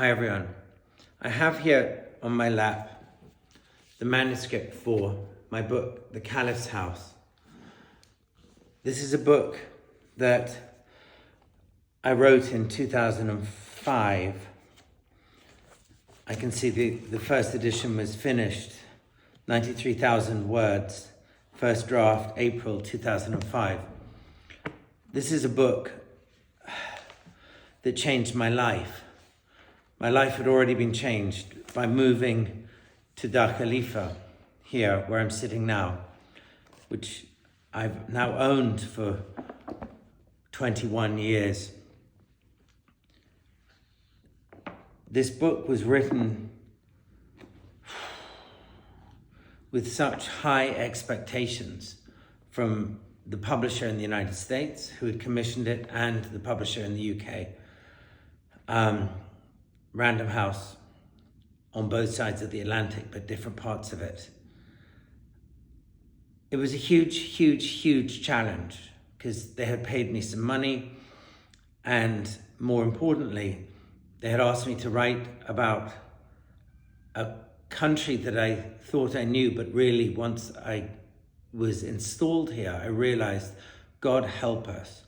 Hi everyone. I have here on my lap the manuscript for my book, The Caliph's House. This is a book that I wrote in 2005. I can see the first edition was finished, 93,000 words, first draft, April 2005. This is a book that changed my life. My life had already been changed by moving to Caliph here, where I'm sitting now, which I've now owned for 21 years. This book was written with such high expectations from the publisher in the United States, who had commissioned it, and the publisher in the UK. Random House on both sides of the Atlantic, but different parts of it. It was a huge challenge because they had paid me some money, and more importantly, they had asked me to write about a country that I thought I knew, but really once I was installed here, I realized, God help us,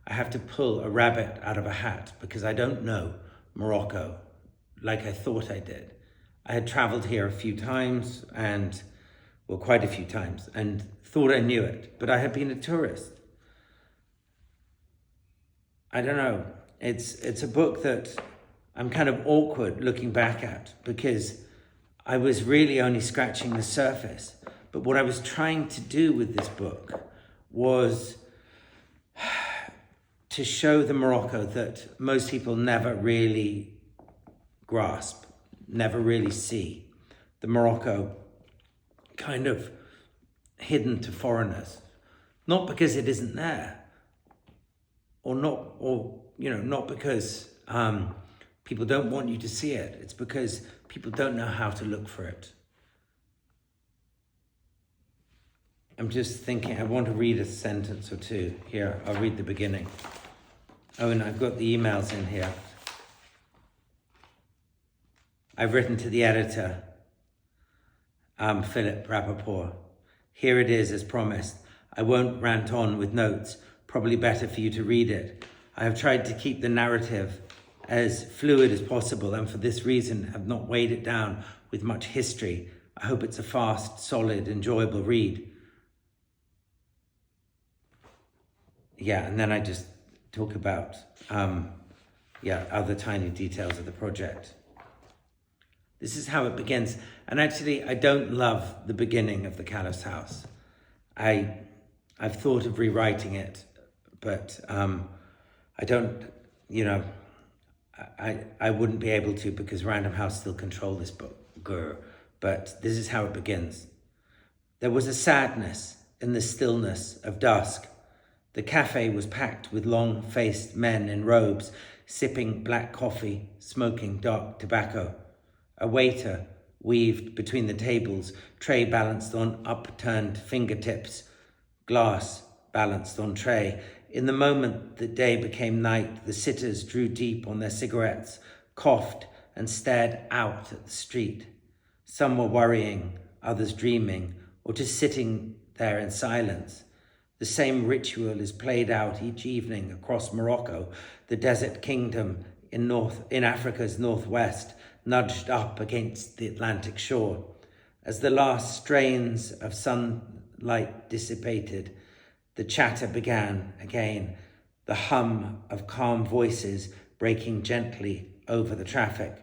I have to pull a rabbit out of a hat because I don't know Morocco like I thought I did. I had traveled here a few times quite a few times, and thought I knew it, but I had been a tourist. I don't know, it's a book that I'm kind of awkward looking back at because I was really only scratching the surface. But what I was trying to do with this book was to show the Morocco that most people never really grasp, never really see. The Morocco kind of hidden to foreigners, not because it isn't there, not because people don't want you to see it. It's because people don't know how to look for it. I'm just thinking, I want to read a sentence or two here. I'll read the beginning. Oh, and I've got the emails in here. I've written to the editor, Philip Rappaport. Here it is as promised. I won't rant on with notes, probably better for you to read it. I have tried to keep the narrative as fluid as possible, and for this reason have not weighed it down with much history. I hope it's a fast, solid, enjoyable read. Yeah, and then I just talk about other tiny details of the project. This is how it begins. And actually, I don't love the beginning of The Caliph's House. I've thought of rewriting it, but I don't, I wouldn't be able to because Random House still control this book. But this is how it begins. There was a sadness in the stillness of dusk. The cafe was packed with long-faced men in robes, sipping black coffee, smoking dark tobacco. A waiter weaved between the tables, tray balanced on upturned fingertips, glass balanced on tray. In the moment that day became night, the sitters drew deep on their cigarettes, coughed, and stared out at the street. Some were worrying, others dreaming, or just sitting there in silence. The same ritual is played out each evening across Morocco, the desert kingdom in Africa's northwest, nudged up against the Atlantic shore. As the last strains of sunlight dissipated, the chatter began again, the hum of calm voices breaking gently over the traffic.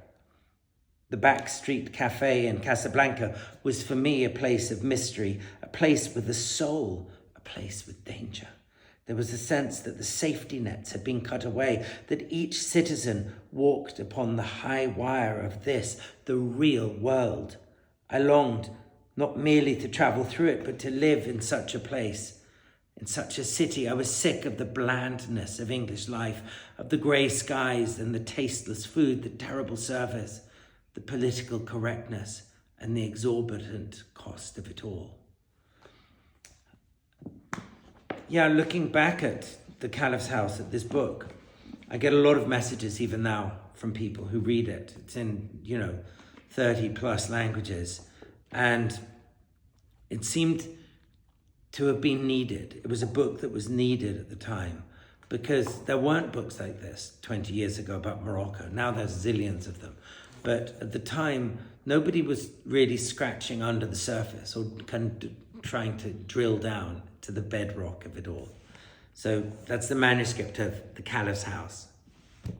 The backstreet cafe in Casablanca was for me a place of mystery, a place with a soul, a place with danger. There was a sense that the safety nets had been cut away, that each citizen walked upon the high wire of this, the real world. I longed not merely to travel through it, but to live in such a place, in such a city. I was sick of the blandness of English life, of the grey skies and the tasteless food, the terrible service, the political correctness, and the exorbitant cost of it all. Yeah, looking back at The Caliph's House, at this book, I get a lot of messages even now from people who read it. It's in, 30 plus languages. And it seemed to have been needed. It was a book that was needed at the time because there weren't books like this 20 years ago about Morocco. Now there's zillions of them. But at the time, nobody was really scratching under the surface or trying to drill down to the bedrock of it all. So that's the manuscript of the Caliph's house.